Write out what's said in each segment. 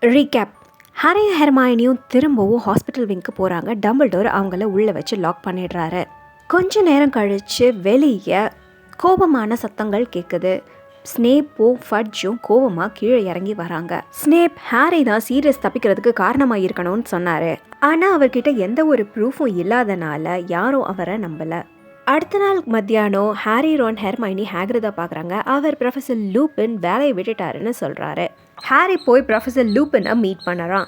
Recap. ஹாரியும் ஹெர்மாயினியும் திரும்பவும் hospital விங்க்கு போகிறாங்க. Dumbledore அவங்கள உள்ளே வச்சு லாக் பண்ணிடுறாரு. கொஞ்ச நேரம் கழித்து வெளியே கோபமான சத்தங்கள் கேட்குது. ஸ்னேப்பும் ஃபட்ஜும் கோபமாக கீழே இறங்கி வராங்க. ஸ்னேப் ஹாரி தான் சீரியஸ் தப்பிக்கிறதுக்கு காரணமாக இருக்கணும்னு சொன்னார். ஆனால் அவர்கிட்ட எந்த ஒரு ப்ரூஃபும் இல்லாதனால யாரும் அவரை நம்பலை. அடுத்த நாள் மத்தியானம் ஹாரி, ரான், ஹெர்மைனி ஹேக்ரிதை பார்க்குறாங்க. அவர் ப்ரொஃபஸர் லூபின் வேலையை விட்டுட்டாருன்னு சொல்கிறாரு. ஹாரி போய் ப்ரொஃபஸர் லூபினை மீட் பண்ணுறான்.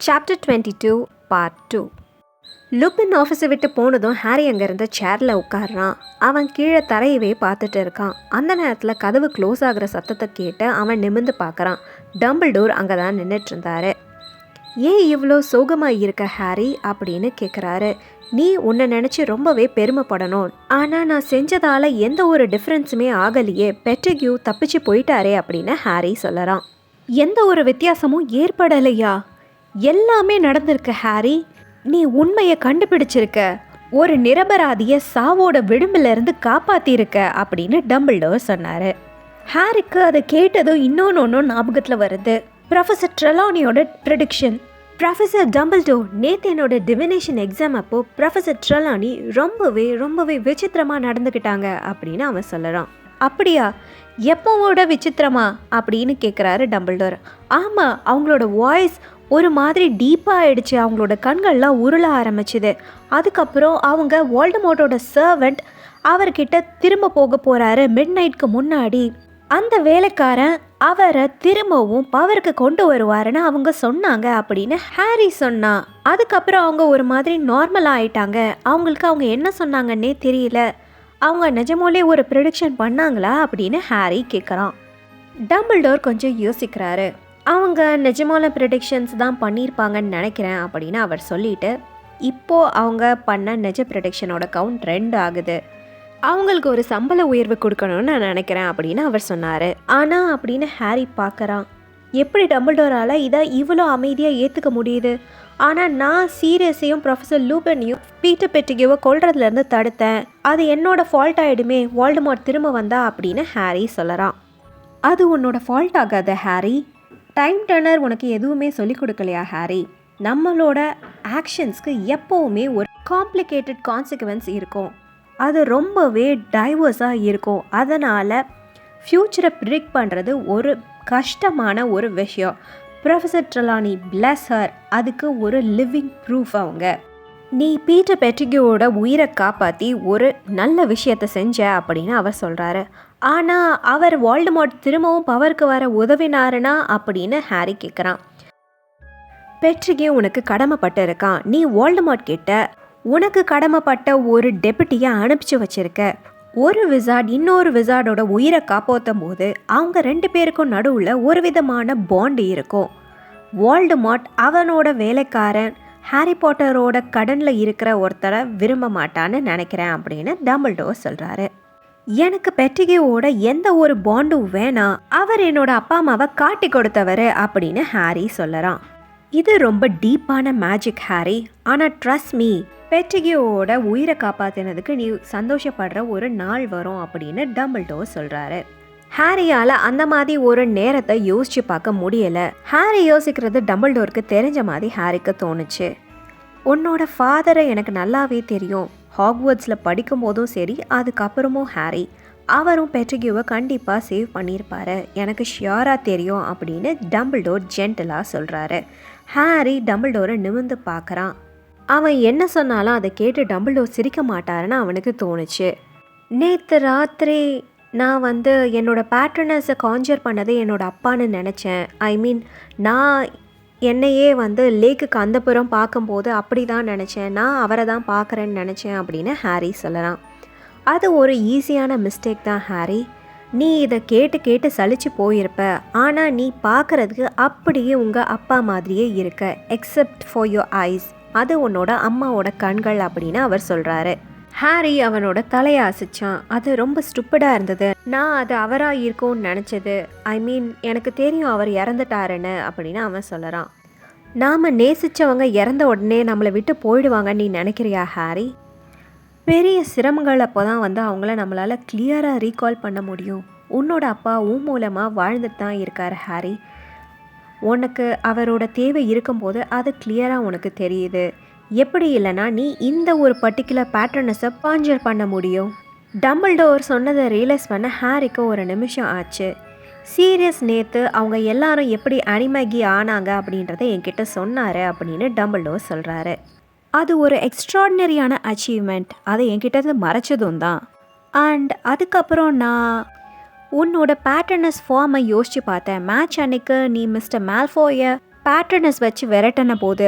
Chapter 22 part 2. லூபின் ஆஃபீஸை விட்டு போனதும் ஹாரி அங்கேருந்து சேரில் உட்காடுறான். அவன் கீழே தரையவே பார்த்துட்டு இருக்கான். அந்த நேரத்தில் கதவு க்ளோஸ் ஆகிற சத்தத்தை கேட்டு அவன் நிமிர்ந்து பார்க்குறான். டம்பிள்டோர் அங்கே தான் நின்றுட்டு இருந்தாரு. ஏன் இவ்வளோ சோகமாக இருக்க ஹாரி அப்படின்னு கேட்குறாரு. நீ உன்னை நினச்சி ரொம்பவே பெருமைப்படணும். ஆனால் நான் செஞ்சதால் எந்த ஒரு டிஃப்ரென்ஸுமே ஆகலையே. பெட்ரிக்யூ தப்பிச்சு போயிட்டாரே அப்படின்னு ஹாரி சொல்லறான். எந்த ஒரு வித்தியாசமும் ஏற்படலையா? எல்லாமே நடந்திருக்கு ஹாரி. நீ உண்மையை கண்டுபிடிச்சிருக்க. ஒரு நிரபராதியை சாவோட விளிம்பிலிருந்து காப்பாற்றிருக்க அப்படின்னு டம்பிள்டோர் சொன்னார். ஹாரிக்கு அதை கேட்டதும் இன்னொன்று ஞாபகத்தில் வருது. ப்ரொஃபஸர் ட்ரெலானியோட ப்ரெடிக்ஷன். ப்ரொஃபஸர் டம்பிள்டோர், நேற்று என்னோட டிவினேஷன் எக்ஸாம் அப்போது ப்ரொஃபஸர் ட்ரெலானி ரொம்பவே விசித்திரமாக நடந்துக்கிட்டாங்க அப்படின்னு அவன் சொல்லறான். அப்படியா? எப்போவோட விசித்திரமா அப்படின்னு கேட்குறாரு டம்பிள்டோர். ஆமாம், அவங்களோட வாய்ஸ் ஒரு மாதிரி டீப்பாக ஆயிடுச்சு. அவங்களோட கண்கள்லாம் உருள ஆரம்பிச்சுது. அதுக்கப்புறம் அவங்க வால்டமோர்ட்டோட சர்வெண்ட் அவர்கிட்ட திரும்ப போக போகிறாரு மிட் நைட்க்கு முன்னாடி. அந்த வேலைக்காரன் அவரை திரும்பவும் பவருக்கு கொண்டு வருவாருன்னு அவங்க சொன்னாங்க அப்படின்னு ஹாரி சொன்னான். அதுக்கப்புறம் அவங்க ஒரு மாதிரி நார்மலாக ஆயிட்டாங்க. அவங்களுக்கு அவங்க என்ன சொன்னாங்கன்னே தெரியல. அவங்க நிஜமோலே ஒரு ப்ரெடிக்ஷன் பண்ணாங்களா அப்படின்னு ஹாரி கேட்குறான். டம்பிள்டோர் கொஞ்சம் யோசிக்கிறாரு. அவங்க நிஜமான ப்ரெடிக்ஷன்ஸ் தான் பண்ணியிருப்பாங்கன்னு நினைக்கிறேன் அப்படின்னு அவர் சொல்லிட்டு, இப்போது அவங்க பண்ண நிஜ ப்ரெடிக்ஷனோட கவுண்ட் 2 ஆகுது. அவங்களுக்கு ஒரு சம்பள உயர்வு கொடுக்கணும்னு நான் நினைக்கிறேன் அப்படின்னு அவர் சொன்னார். ஆனால் அப்படின்னு ஹாரி பார்க்குறான். எப்படி டம்பிள்டோரால் இதை இவ்வளோ அமைதியாக ஏற்றுக்க முடியுது? ஆனால் நான் சீரியஸையும் ப்ரொஃபஸர் லூபனையும் பீட்டர் பெட்டிகியூவை கொல்றதுலேருந்து தடுத்தேன். அது என்னோட ஃபால்ட் ஆகிடுமே வால்டமோர்ட் திரும்ப வந்தா அப்படின்னு ஹாரி சொல்லறான். அது உன்னோட ஃபால்ட் ஆகாத ஹாரி. டைம் டர்னர் உனக்கு எதுவுமே சொல்லிக் கொடுக்கலையா ஹாரி? நம்மளோட ஆக்ஷன்ஸ்க்கு எப்போவுமே ஒரு காம்ப்ளிகேட்டட் கான்சிக்வன்ஸ் இருக்கும். அது ரொம்பவே டைவர்ஸாக இருக்கும். அதனால் ஃப்யூச்சரை ப்ரிடிக்ட் பண்ணுறது ஒரு கஷ்டமான ஒரு விஷயம். ப்ரொஃபஸர் ட்ரெலானி, பிளஸ் ஹர், அதுக்கு ஒரு லிவிங் ப்ரூஃப் அவங்க. நீ பீட்டர் பெட்டிகியூவோட உயிரை காப்பாற்றி ஒரு நல்ல விஷயத்தை செஞ்ச அப்படின்னு அவர் சொல்கிறாரு. ஆனால் அவர் வால்டமோர்ட் திரும்பவும் பவருக்கு வர உதவினாருனா அப்படின்னு ஹாரி கேட்குறான். பெட்ரிக்யூ உனக்கு கடமைப்பட்டு இருக்கான். நீ வால்டமோர்ட் கிட்ட உனக்கு கடமைப்பட்ட ஒரு டெபுட்டியை அனுப்பிச்சு வச்சிருக்க. ஒரு விசார்ட் இன்னொரு விசார்டோட உயிரை காப்பாற்றும் போது அவங்க 2 பேருக்கும் நடுவில் ஒரு விதமான பாண்டு இருக்கும். வால்டமோர்ட் அவனோட வேலைக்காரன் ஹாரி பாட்டரோட கடனில் இருக்கிற ஒருத்தரை விரும்ப மாட்டான்னு நினைக்கிறேன் அப்படின்னு டம்பிள்டோர் சொல்கிறாரு. எனக்கு பெட்டிகியூவோட எந்த ஒரு பாண்டும் வேணாம். அவர் என்னோட அப்பா அம்மாவை காட்டி கொடுத்தவர் அப்படின்னு ஹாரி சொல்லறான். இது ரொம்ப டீப்பான மேஜிக் ஹாரி. ஆனால் ட்ரஸ்ட் மீ, பெட்டிகியூவோட உயிரை காப்பாற்றினதுக்கு நீ சந்தோஷப்படுற ஒரு நாள் வரும் அப்படின்னு டம்பிள்டோர் சொல்கிறாரு. ஹாரியால் அந்த மாதிரி ஒரு நேரத்தை யோசிச்சு பார்க்க முடியலை. ஹாரி யோசிக்கிறது டம்பிள்டோருக்கு தெரிஞ்ச மாதிரி ஹாரிக்கு தோணுச்சு. உன்னோட ஃபாதரை எனக்கு நல்லாவே தெரியும். ஹாக்வர்ட்ஸில் படிக்கும் போதும் சரி, அதுக்கப்புறமும் ஹாரி அவரும் பெட்ரிக்யூவை கண்டிப்பாக சேவ் பண்ணியிருப்பாரு. எனக்கு ஷியோராக தெரியும் அப்படின்னு டம்பிள்டோர் ஜென்டலாக சொல்கிறாரு. ஹாரி டம்பிள்டோரை நிமிர்ந்து பார்க்குறான். அவன் என்ன சொன்னாலும் அதை கேட்டு டம்பிள்டோர் சிரிக்க மாட்டாருன்னு அவனுக்கு தோணுச்சு. நேற்று ராத்திரி நான் என்னோட பேட்ரனஸை கான்ஜர் பண்ணது என்னோட அப்பான்னு நினச்சேன். நான் என்னையே லேக்குக்கு அந்த புறம் பார்க்கும்போது அப்படி தான் நினச்சேன். நான் அவரை தான் பார்க்குறேன்னு நினச்சேன் அப்படின்னு ஹாரி சொல்லலாம். அது ஒரு ஈஸியான மிஸ்டேக் தான் ஹாரி. நீ இதை கேட்டு சலிச்சு போயிருப்ப. ஆனால் நீ பார்க்குறதுக்கு அப்படியே உங்கள் அப்பா மாதிரியே இருக்க, எக்ஸப்ட் ஃபார் யோர் ஐஸ். அது உன்னோட அம்மாவோட கண்கள் அப்படின்னு அவர் சொல்கிறாரு. ஹாரி அவனோட தலையை அசைச்சான். அது ரொம்ப ஸ்டூப்பிடாக இருந்தது. நான் அது அவராக இருக்கும்னு நினச்சது. எனக்கு தெரியும் அவர் இறந்துட்டாருன்னு அப்படின்னு அவன் சொல்லறான். நாம் நேசித்தவங்க இறந்த உடனே நம்மளை விட்டு போயிடுவாங்கன்னு நீ நினைக்கிறியா ஹாரி? பெரிய சிரமங்கள் அப்போ தான் வந்து அவங்கள நம்மளால் கிளியராக ரீகால் பண்ண முடியும். உன்னோட அப்பா உன் மூலமாக வாழ்ந்துட்டு தான் இருக்கார் ஹாரி. உனக்கு அவரோட தேவை இருக்கும்போது அது கிளியராக உனக்கு தெரியுது. எப்படி இல்லைனா நீ இந்த ஒரு பர்டிகுலர் பேட்டர்னஸை பாஞ்சர் பண்ண முடியும். டம்பிள்டோர் சொன்னதை ரியலைஸ் பண்ண ஹாரிக்கு ஒரு நிமிஷம் ஆச்சு. சீரியஸ் நேற்று அவங்க எல்லாரும் எப்படி அனிமேகி ஆனாங்க அப்படின்றத என்கிட்ட சொன்னார் அப்படின்னு டம்பிள்டோர் சொல்கிறாரு. அது ஒரு எக்ஸ்ட்ராடினரியான அச்சீவ்மெண்ட். அதை என்கிட்ட மறைச்சதும் தான். அண்ட் அதுக்கப்புறம் நான் உன்னோட பேட்டர்னஸ் ஃபார்மை யோசிச்சு பார்த்தேன். மேட்ச் அன்னைக்கு நீ மிஸ்டர் மால்ஃபோயை பேட்டர்னஸ் வச்சு விரட்டின போது.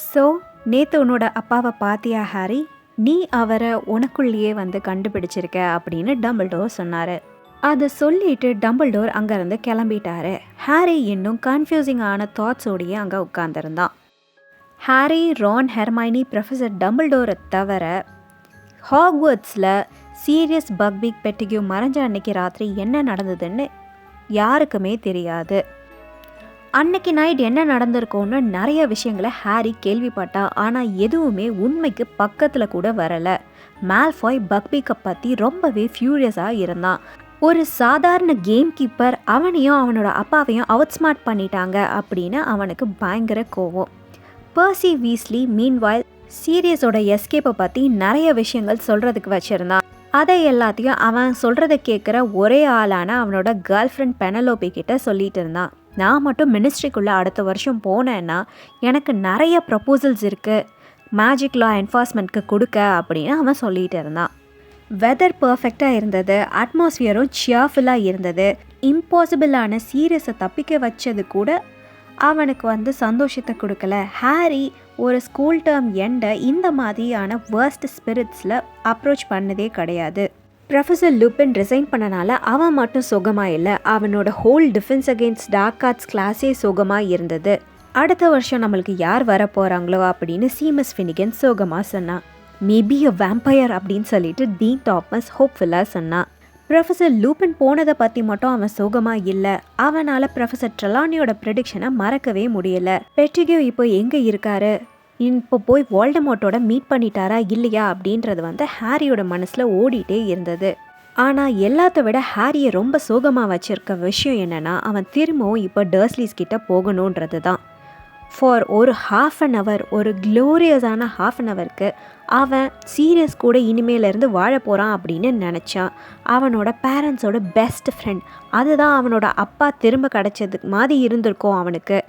ஸோ நேற்று உன்னோட அப்பாவை பார்த்தியா ஹாரி? நீ அவரை உனக்குள்ளேயே வந்து கண்டுபிடிச்சிருக்க அப்படின்னு டம்பிள்டோர் சொன்னார். அதை சொல்லிட்டு டம்பிள்டோர் அங்கேருந்து கிளம்பிட்டாரு. ஹாரி இன்னும் கன்ஃபியூசிங்கான தாட்ஸோடையே அங்கே உட்காந்துருந்தான். ஹாரி, ரான், ஹெர்மைனி, ப்ரொஃபஸர் டம்பிள்டோரை தவிர ஹாக்வர்ட்ஸில் சீரியஸ் பக்பீக் பெட்டிகியூ மறைஞ்ச அன்னைக்கு ராத்திரி என்ன நடந்ததுன்னு யாருக்குமே தெரியாது. அன்னைக்கு நைட் என்ன நடந்திருக்கோன்னு நிறைய விஷயங்களை ஹாரி கேள்விப்பட்டா. ஆனால் எதுவுமே உண்மைக்கு பக்கத்தில் கூட வரலை. மால்ஃபாய் பக்பீக்கை பற்றி ரொம்பவே ஃபியூரியஸாக இருந்தான். ஒரு சாதாரண கேம் கீப்பர் அவனையும் அவனோட அப்பாவையும் அவுட் ஸ்மார்ட் பண்ணிட்டாங்க அப்படின்னு அவனுக்கு பயங்கர கோவம். பர்சி வீஸ்லி மீன்வாயில் சீரியஸோட எஸ்கேப்பை பற்றி நிறைய விஷயங்கள் சொல்கிறதுக்கு வச்சுருந்தான். அதை எல்லாத்தையும் அவன் சொல்கிறத கேட்குற ஒரே ஆளான அவனோட கேர்ள் ஃப்ரெண்ட் பெனலோபி கிட்ட சொல்லிட்டு இருந்தான். நான் மட்டும் மினிஸ்ட்ரிக்குள்ளே அடுத்த வருஷம் போனேன்னா எனக்கு நிறைய ப்ரப்போசல்ஸ் இருக்குது மேஜிக் லா என்ஃபோர்ஸ்மெண்ட்க்கு கொடுக்க அப்படின்னு அவன் சொல்லிகிட்டு இருந்தான். வெதர் பர்ஃபெக்டாக இருந்தது, அட்மாஸ்ஃபியரும் சியர்ஃபுல்லாக இருந்தது. இம்பாசிபிளான சீரியஸை தப்பிக்க வச்சது கூட அவனுக்கு வந்து சந்தோஷத்தை கொடுக்கல. ஹாரி ஒரு ஸ்கூல் டேர்ம் எண்டை இந்த மாதிரியான வேர்ஸ்ட் ஸ்பிரிட்ஸில் அப்ரோச் பண்ணதே கிடையாது. ப்ரொஃபஸர் லூபின் ரிசைன் பண்ணனால அவன் மட்டும் சுகமாக இல்லை, அவனோட whole defence against dark arts கிளாஸே சுகமாக இருந்தது. அடுத்த வருஷம் நம்மளுக்கு யார் வர போகிறாங்களோ அப்படின்னு சீமஸ் ஃபினிகன் சோகமாக சொன்னான். மேபி அ வேம்பயர் அப்படின்னு சொல்லிட்டு டீன் தாமஸ் ஹோப்ஃபுல்லாக சொன்னான். ப்ரொஃபஸர் லூபின் போனதை பற்றி மட்டும் அவன் சோகமாக இல்லை. அவனால் ப்ரொஃபஸர் ட்ரெலானியோட ப்ரெடிக்ஷனை மறக்கவே முடியலை. பெட்டிகியூ இப்போ எங்கே இருக்காரு, இப்போ போய் வால்டமோர்ட்டோட மீட் பண்ணிட்டாரா இல்லையா அப்படின்றது வந்து ஹாரியோட மனசில் ஓடிட்டே இருந்தது. ஆனால் எல்லாத்த விட ஹாரியை ரொம்ப சோகமாக வச்சிருக்க விஷயம் என்னென்னா அவன் திரும்பவும் இப்போ டர்ஸ்லிஸ் கிட்ட போகணுன்றது தான். ஃபார் ஒரு ½ அன் ஹவர், ஒரு க்ளோரியஸான ½ அன் ஹவருக்கு அவன் சீரியஸ் கூட இனிமேலேருந்து வாழ போகிறான் அப்படின்னு நினச்சான். அவனோட பேரண்ட்ஸோட பெஸ்ட் ஃப்ரெண்ட், அதுதான் அவனோட அப்பா திரும்ப கிடச்சதுக்கு மாதிரி இருந்திருக்கும் அவனுக்கு.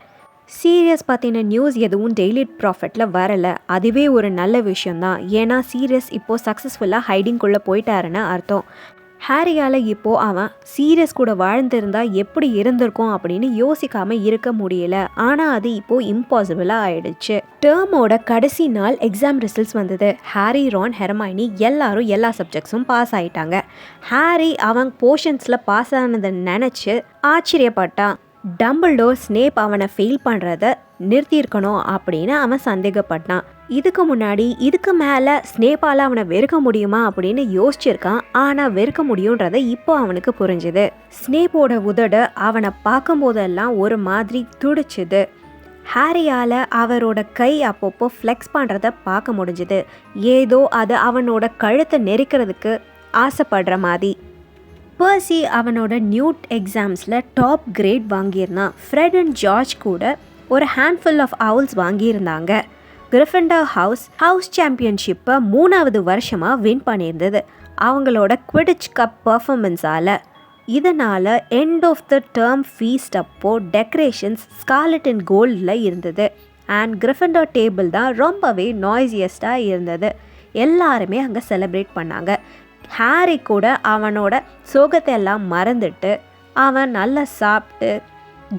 சீரியஸ் பற்றின நியூஸ் எதுவும் டெய்லி ப்ராஃபிட்டில் வரலை. அதுவே ஒரு நல்ல விஷயந்தான். ஏன்னா சீரியஸ் இப்போது சக்ஸஸ்ஃபுல்லாக ஹைடிங்குள்ளே போயிட்டாருன்னு அர்த்தம். ஹாரியால் இப்போது அவன் சீரியஸ் கூட வாழ்ந்திருந்தால் எப்படி இருந்திருக்கும் அப்படின்னு யோசிக்காமல் இருக்க முடியல. ஆனால் அது இப்போது இம்பாசிபிளாக ஆயிடுச்சு. டேர்மோட கடைசி நாள் எக்ஸாம் ரிசல்ட்ஸ் வந்தது. ஹாரி, ரான், ஹெர்மைனி எல்லாரும் எல்லா சப்ஜெக்ட்ஸும் பாஸ் ஆகிட்டாங்க. ஹாரி அவன் போர்ஷன்ஸில் பாஸ் ஆனதை நினச்சி ஆச்சரியப்பட்டான். டம்பிள்டோர் ஸ்னேப் அவனை ஃபெயில் பண்ணுறத நிறுத்தியிருக்கணும் அப்படின்னு அவன் சந்தேகப்பட்டான். இதுக்கு மேலே ஸ்னேப்பால் அவனை வெறுக்க முடியுமா அப்படின்னு யோசிச்சிருக்கான். ஆனால் வெறுக்க முடியுன்றதை இப்போ அவனுக்கு புரிஞ்சுது. ஸ்னேப்போட உதடு அவனை பார்க்கும்போதெல்லாம் ஒரு மாதிரி துடிச்சுது. ஹாரியால் அவரோட கை அப்பப்போ ஃப்ளெக்ஸ் பண்ணுறத பார்க்க முடிஞ்சுது. ஏதோ அது அவனோட கழுத்தை நெரிக்கிறதுக்கு ஆசைப்படுற மாதிரி. பர்சி அவனோட நியூட் எக்ஸாம்ஸில் டாப் கிரேட் வாங்கியிருந்தான். ஃப்ரெட் அண்ட் ஜார்ஜ் கூட ஒரு ஹேண்ட்ஃபுல் ஆஃப் அவுல்ஸ் வாங்கியிருந்தாங்க. கிரிஃபிண்டர் ஹவுஸ் சாம்பியன்ஷிப்பை 3வது வருஷமாக வின் பண்ணியிருந்தது அவங்களோட குவிடிச் கப் பர்ஃபார்மன்ஸால். இதனால் end of the term feast அப்போது டெக்கரேஷன்ஸ் ஸ்கார்லெட் அண்ட் கோல்டில் இருந்தது. அண்ட் கிரிஃபிண்டர் டேபிள் தான் ரொம்பவே நாய்ஸியஸ்டாக இருந்தது. எல்லாருமே அங்கே செலிப்ரேட் பண்ணாங்க. ஹாரி கூட அவனோட சோகத்தை எல்லாம் மறந்துட்டு அவன் நல்லா சாப்பிட்டு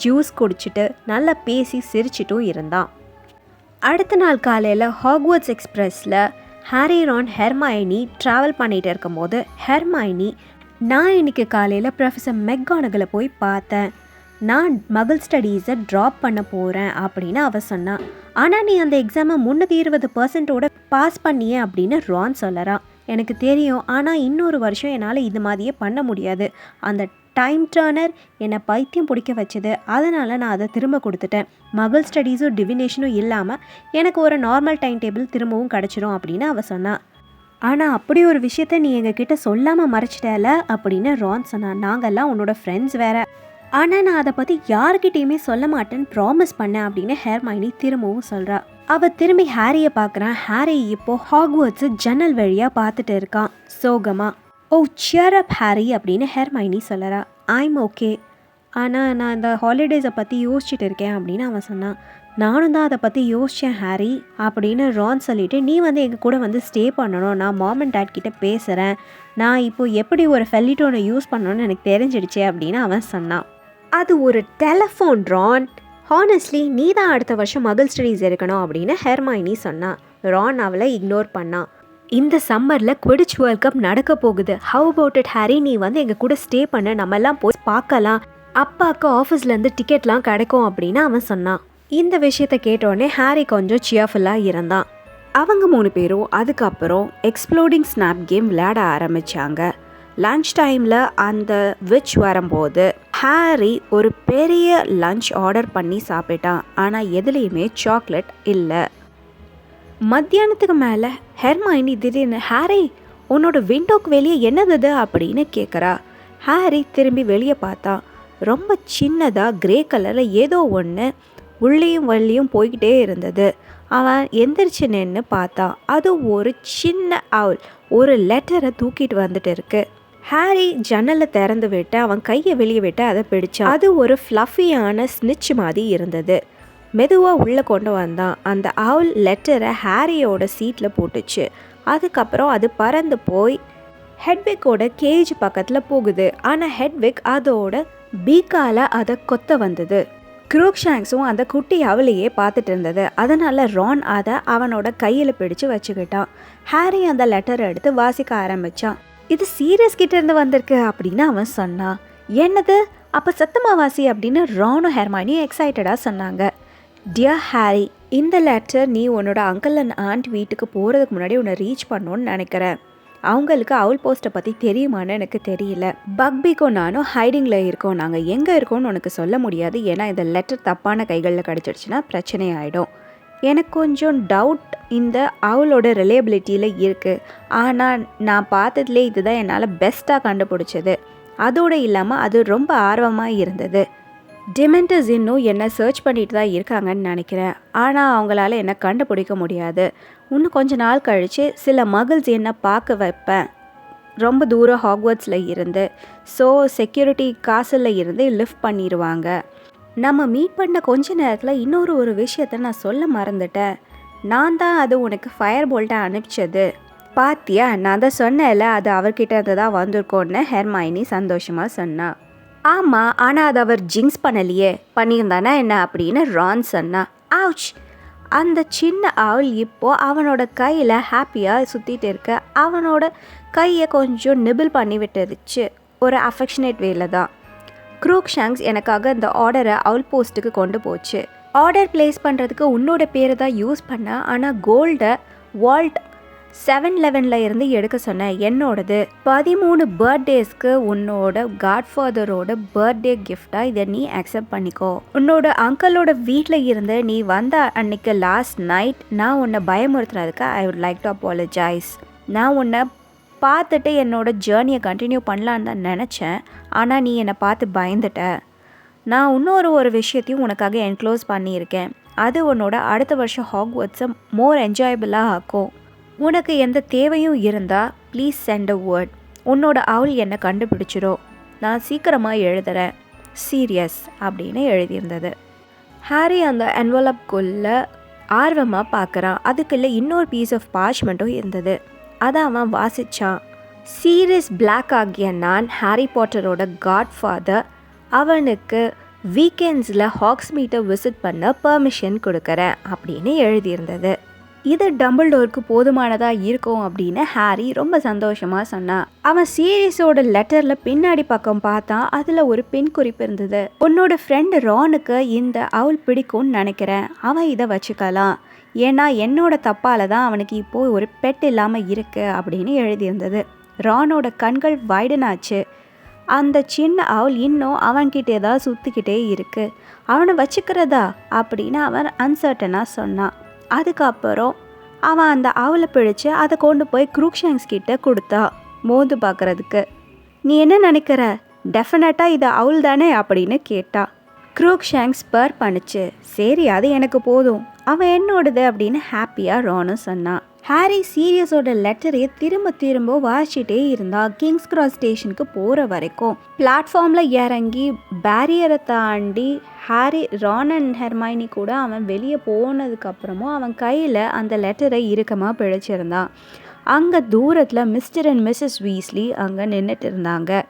ஜூஸ் குடிச்சிட்டு நல்லா பேசி சிரிச்சிட்டும் இருந்தான். அடுத்த நாள் காலையில் ஹாக்வர்ட்ஸ் எக்ஸ்பிரஸில் ஹாரி, ரான், ஹெர்மைனி ட்ராவல் பண்ணிகிட்டு இருக்கும்போது ஹெர்மைனி, நான் இன்னைக்கு காலையில் ப்ரொஃபஸர் மெக்கானகலை போய் பார்த்தேன். நான் மகள் ஸ்டடீஸை ட்ராப் பண்ண போகிறேன் அப்படின்னு அவள் சொன்னான். ஆனால் நீ அந்த எக்ஸாமை 320% பாஸ் பண்ணியே அப்படின்னு ரான் சொல்லறான். எனக்கு தெரியும், ஆனால் இன்னொரு வருஷம் என்னால் இது மாதிரியே பண்ண முடியாது. அந்த டைம் டர்னர் என்னை பைத்தியம் பிடிக்க வச்சது. அதனால் நான் அதை திரும்ப கொடுத்துட்டேன். மகள் ஸ்டடீஸும் டிவினேஷனும் இல்லாமல் எனக்கு ஒரு நார்மல் டைம் டேபிள் திரும்பவும் கிடச்சிரும் அப்படின்னு அவள் சொன்னான். ஆனால் அப்படி ஒரு விஷயத்த நீ எங்ககிட்ட சொல்லாமல் மறைச்சிட்டல அப்படின்னு ரான் சொன்னான். நாங்கள்லாம் உன்னோட ஃப்ரெண்ட்ஸ் வேற, ஆனால் நான் அதை பற்றி யார்கிட்டையுமே சொல்ல மாட்டேன்னு ப்ராமிஸ் பண்ணேன் அப்படின்னு ஹெர்மைனி திரும்பவும் சொல்கிறா. அவள் திரும்பி ஹாரியை பார்க்குறான். ஹாரி இப்போ ஹாக்வர்ட்ஸு ஜன்னல் வழியாக பார்த்துட்டு இருக்கான் சோகமாக. ஓ சியர் அப் ஹாரி அப்படின்னு ஹெர்மைனி சொல்லறா. ஐம் ஓகே, ஆனால் நான் இந்த ஹாலிடேஸை பற்றி யோசிச்சுட்டு இருக்கேன் அப்படின்னு அவன் சொன்னான். நானும் தான் அதை பற்றி யோசித்தேன் ஹாரி அப்படின்னு ரான் சொல்லிவிட்டு, நீ எங்கள் கூட ஸ்டே பண்ணணும், நான் மாம் அண்ட் டேட் கிட்டே பேசுகிறேன், நான் இப்போது எப்படி ஒரு ஃபெல்லிட்டோனை யூஸ் பண்ணணும்னு எனக்கு தெரிஞ்சிடுச்சு அப்படின்னு அவன் சொன்னான். அது ஒரு டெலஃபோன் ரான், ஹானஸ்ட்லி நீ தான் அடுத்த வருஷம் மகள் ஸ்டடீஸ் இருக்கணும் அப்படின்னு ஹெர்மைனி சொன்னான். ரான் அவளை இக்னோர் பண்ணான். இந்த சம்மரில் குவிடிச் வேர்ல்ட் கப் நடக்க போகுது, ஹவ் அபவுட் இட் ஹாரி, நீ எங்கள் கூட ஸ்டே பண்ண, நம்மெல்லாம் போய் பார்க்கலாம், அப்பாவுக்கு ஆஃபீஸ்லேருந்து டிக்கெட்லாம் கிடைக்கும் அப்படின்னு அவன் சொன்னான். இந்த விஷயத்தை கேட்டோடனே ஹாரி கொஞ்சம் சியர்ஃபுல்லாக இருந்தான். அவங்க 3 பேரும் அதுக்கப்புறம் எக்ஸ்ப்ளோடிங் ஸ்னாப் கேம் விளையாட ஆரம்பித்தாங்க. லன்ச் டைமில் அந்த விச் வரும்போது ஹாரி ஒரு பெரிய லன்ச் ஆர்டர் பண்ணி சாப்பிட்டான். ஆனால் எதுலேயுமே சாக்லேட் இல்லை. மத்தியானத்துக்கு மேலே ஹெர்மைனி திடீர்னு, ஹாரி உன்னோட விண்டோக்கு வெளியே என்னது அப்படின்னு கேட்குறா. ஹாரி திரும்பி வெளியே பார்த்தான். ரொம்ப சின்னதாக கிரே கலரில் ஏதோ ஒன்று உள்ளேயும் வள்ளியும் போய்கிட்டே இருந்தது. அவன் எந்திரிச்சு நின்று பார்த்தான். அது ஒரு சின்ன அவுல் ஒரு லெட்டரை தூக்கிட்டு வந்துட்டு இருக்கு. ஹாரி ஜன்னலை திறந்து விட்டு அவன் கையை வெளியே விட்டு அதை பிடிச்சான். அது ஒரு ஃப்ளஃபியான ஸ்னிட்ச் மாதிரி இருந்தது. மெதுவாக உள்ளே கொண்டு வந்தான். அந்த அவுல் லெட்டரை ஹாரியோட சீட்டில் போட்டுச்சு. அதுக்கப்புறம் அது பறந்து போய் ஹெட்விக்கோட கேஜ் பக்கத்தில் போகுது. ஆனால் ஹெட்விக் அதோட பீக்கால அதை கொத்த வந்தது. க்ரூக்ஷாங்ஸும் அந்த குட்டி அவளையே பார்த்துட்டு இருந்தது. அதனால் ரான் அதை அவனோட கையில் பிடிச்சு வச்சுக்கிட்டான். ஹாரி அந்த லெட்டரை எடுத்து வாசிக்க ஆரம்பித்தான். இது சீரியஸ் கிட்ட இருந்து வந்திருக்கு அப்படின்னு அவன் சொன்னான். என்னது, அப்போ சத்தமாக வாசி அப்படின்னு ரானும் ஹெர்மைனியும் எக்ஸைட்டடாக சொன்னாங்க. டியர் ஹாரி, இந்த லெட்டர் நீ உன்னோட அங்கிள் அண்ட் ஆண்ட் வீட்டுக்கு போகிறதுக்கு முன்னாடி உன்னை ரீச் பண்ணணுன்னு நினைக்கிறேன். அவங்களுக்கு அவுல் போஸ்ட்டை பற்றி தெரியுமான்னு எனக்கு தெரியல. பக்பிக்கும் நானும் ஹைடிங்கில் இருக்கோம். நாங்கள் எங்கே இருக்கோம்னு உனக்கு சொல்ல முடியாது. ஏன்னா இந்த லெட்டர் தப்பான கைகளில் கிடச்சிடுச்சுன்னா பிரச்சனை ஆகிடும். எனக்கு கொஞ்சம் டவுட் இந்த அவளோட ரிலையபிலிட்டியில் இருக்குது. ஆனால் நான் பார்த்ததுலே இதுதான் என்னால் பெஸ்ட்டாக கண்டுபிடிச்சது. அதோடு இல்லாமல் அது ரொம்ப ஆர்வமாக இருந்தது. டிமெண்டர்ஸ் இன்னும் என்னை சர்ச் பண்ணிட்டு தான் இருக்காங்கன்னு நினைக்கிறேன். ஆனால் அவங்களால என்னை கண்டுபிடிக்க முடியாது. இன்னும் கொஞ்ச நாள் கழித்து சில மகிழ்ச்சி என்னை பார்க்க வைப்பேன், ரொம்ப தூரம் ஹாக்வர்ட்ஸில் இருந்து. ஸோ செக்யூரிட்டி காசில் இருந்து லிஃப்ட் பண்ணிடுவாங்க. நம்ம மீட் பண்ண கொஞ்ச நேரத்தில் இன்னொரு விஷயத்தை நான் சொல்ல மறந்துட்டேன். நான் தான் அது உனக்கு ஃபயர் போல்ட்டை அனுப்பிச்சது. பாத்தியா, நான் தான் சொன்னேன்ல அது அவர்கிட்ட இருந்து தான் வந்திருக்கோன்னு ஹெர்மைனி சந்தோஷமாக சொன்னான். ஆமாம், ஆனால் அது அவர் ஜிங்ஸ் பண்ணலையே, பண்ணியிருந்தானா என்ன அப்படின்னு ரான் சொன்னான். ஆவுச், அந்த சின்ன ஆள் இப்போது அவனோட கையில் ஹாப்பியாக சுற்றிட்டு இருக்க. அவனோட கையை கொஞ்சம் நிபிள் பண்ணி விட்டுருச்சு, ஒரு அஃபெக்ஷனேட் வேல தான். க்ரூக்ஷாங்ஸ் எனக்காக இந்த ஆர்டரை அவுல் போஸ்ட்டுக்கு கொண்டு போச்சு. ஆர்டர் ப்ளேஸ் பண்ணுறதுக்கு உன்னோட பேரை தான் யூஸ் பண்ண, ஆனால் கோல்டை வால்ட் 7-11 இருந்து எடுக்க சொன்னேன், என்னோடது. 13 பர்த்டேஸ்க்கு உன்னோட காட்ஃபாதரோட பர்த்டே கிஃப்டாக இதை நீ அக்செப்ட் பண்ணிக்கோ. உன்னோட அங்கிளோட வீட்டில் இருந்து நீ வந்த அன்னைக்கு லாஸ்ட் நைட் நான் உன்னை பயமுறுத்துனதுக்கு I would like to apologise. நான் உன்னை பார்த்துட்டு என்னோட ஜேர்னியை கண்டினியூ பண்ணலான்னு தான் நினச்சேன், ஆனால் நீ என்னை பார்த்து பயந்துட்ட. நான் இன்னொரு விஷயத்தையும் உனக்காக என்க்ளோஸ் பண்ணியிருக்கேன். அது உன்னோட அடுத்த வருஷம் ஹாக்வர்ட்ஸை மோர் என்ஜாயபிளாக ஆக்கும். உனக்கு எந்த தேவையும் இருந்தால் ப்ளீஸ் சென்ட் அ வேர்ட். உன்னோட அவள் என்னை கண்டுபிடிச்சிடும். நான் சீக்கிரமாக எழுதுகிறேன், சீரியஸ் அப்படின்னு எழுதியிருந்தது. ஹாரி அந்த என்வலப்குள்ளே ஆர்வமாக பார்க்குறான். அதுக்குள்ளே இன்னொரு பீஸ் ஆஃப் பார்ச்மெண்ட்டும் இருந்தது. அதை அவன் வாசித்தான். சீரியஸ் பிளாக் ஆகிய நான் ஹாரி பாட்டரோட காட்ஃபாதர், அவனுக்கு வீக்கெண்ட்ஸில் ஹாக்ஸ்மீட்டை விசிட் பண்ண பெர்மிஷன் கொடுக்குறேன் அப்படின்னு எழுதியிருந்தது. இது டம்பிள்டோருக்கு போதுமானதாக இருக்கும் அப்படின்னு ஹாரி ரொம்ப சந்தோஷமாக சொன்னான். அவன் சீரியஸோட லெட்டரில் பின்னாடி பக்கம் பார்த்தான். அதில் ஒரு பின் குறிப்பு இருந்தது. உன்னோட ஃப்ரெண்டு ரானுக்கு இந்த அவள் பிடிக்கும்னு நினைக்கிறேன், அவன் இதை வச்சுக்கலாம். ஏன்னா என்னோட தப்பால் தான் அவனுக்கு இப்போது ஒரு பெட் இல்லாமல் இருக்குது அப்படின்னு எழுதியிருந்தது. ரானோட கண்கள் வைடனாச்சு. அந்த சின்ன அவள் இன்னும் அவன்கிட்டே தான் சுற்றிக்கிட்டே இருக்குது. அவனை வச்சுக்கிறதா அப்படின்னு அவன் அன்சர்டனாக சொன்னான். அதுக்கப்புறம் அவன் அந்த அவலை பிடிச்சு அதை கொண்டு போய் க்ரூக்ஷாங்ஸ் கிட்ட கொடுத்தா மோந்து பார்க்குறதுக்கு. நீ என்ன நினைக்கிற, டெஃபினட்டாக இது அவுல் தானே அப்படின்னு கேட்டா. க்ரூக்ஷாங்ஸ் பர் பண்ணுச்சு. சரி அது எனக்கு போதும், அவன் என்னோடது அப்படின்னு ஹாப்பியாக ரானும் சொன்னான். ஹாரி சீரியஸோட லெட்டரையை திரும்ப திரும்ப வாசிச்சிட்டே இருந்தான். கிங்ஸ் கிராஸ் ஸ்டேஷனுக்கு போகிற வரைக்கும். பிளாட்ஃபார்மில் இறங்கி பேரியரை தாண்டி ஹாரி, ரான் அண்ட் ஹெர்மைனி கூட அவன் வெளியே போனதுக்கப்புறமும் அவன் கையில் அந்த லெட்டரை இறுக்கமாக பிழைச்சிருந்தான். அங்கே தூரத்தில் மிஸ்டர் அண்ட் மிஸ்ஸஸ் வீஸ்லி அங்கே நின்றுட்டு இருந்தாங்க.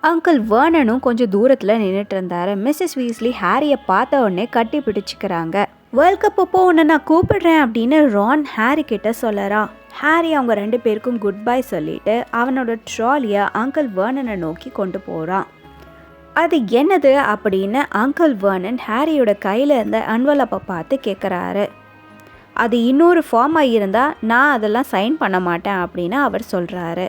அங்கிள் வேர்னனும் கொஞ்சம் தூரத்தில் நின்றுட்டு இருந்தார். மிஸ்ஸஸ் வீஸ்லி ஹாரியை பார்த்த உடனே கட்டி பிடிச்சிக்கிறாங்க. வேர்ல்ட் கப் அப்போ உன்னை நான் கூப்பிடுறேன் அப்படின்னு ரான் ஹாரி கிட்ட சொல்லறான். ஹாரி அவங்க 2 பேருக்கும் குட் பை சொல்லிட்டு அவனோட ட்ராலியை அங்கிள் வேர்னனை நோக்கி கொண்டு போகிறான். அது என்னது அப்படின்னு அங்கிள் வேர்னன் ஹாரியோட கையில் இருந்த அன்வலப்பை பார்த்து கேட்குறாரு. அது இன்னொரு ஃபார்மாக இருந்தால் நான் அதெல்லாம் சைன் பண்ண மாட்டேன் அப்படின்னு அவர் சொல்கிறாரு.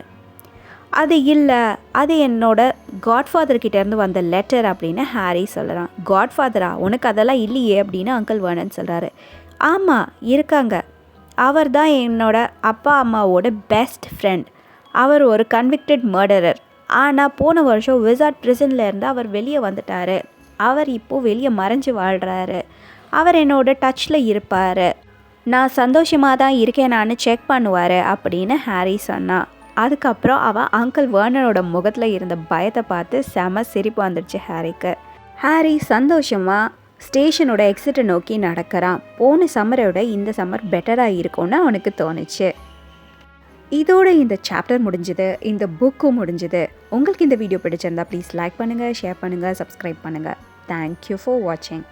அது இல்லை, அது என்னோட காட்ஃபாதர்கிட்டேருந்து வந்த லெட்டர் அப்படின்னு ஹாரி சொல்கிறான். காட்ஃபாதரா, உனக்கு அதெல்லாம் இல்லையே அப்படின்னு அங்கிள் வேர்னன் சொல்கிறாரு. ஆமாம் இருக்காங்க, அவர் தான் என்னோட அப்பா அம்மாவோட பெஸ்ட் ஃப்ரெண்ட். அவர் ஒரு கன்விக்டட் மர்டரர். ஆனால் போன வருஷம் விசார்ட் பிரிசனில் இருந்து அவர் வெளியே வந்துட்டார். அவர் இப்போது வெளியே மறைஞ்சு வாழ்கிறாரு. அவர் என்னோட டச்சில் இருப்பார். நான் சந்தோஷமாக தான் இருக்கேனான்னு செக் பண்ணுவார் அப்படின்னு ஹாரி சொன்னான். அதுக்கப்புறம் அவன் அங்கிள் வேர்னனோட முகத்தில் இருந்த பயத்தை பார்த்து செம சிரிப்பு வந்துடுச்சு ஹாரிக்கு. ஹாரி சந்தோஷமாக ஸ்டேஷனோட எக்ஸிட்டை நோக்கி நடக்கிறான். போன சம்மரோட இந்த சம்மர் பெட்டராக இருக்கும்னு அவனுக்கு தோணுச்சு. இதோட இந்த சாப்டர் முடிஞ்சுது, இந்த புக்கும் முடிஞ்சுது. உங்களுக்கு இந்த வீடியோ பிடிச்சிருந்தா ப்ளீஸ் லைக் பண்ணுங்கள், ஷேர் பண்ணுங்கள், சப்ஸ்கிரைப் பண்ணுங்கள். தேங்க்யூ ஃபார் வாட்சிங்.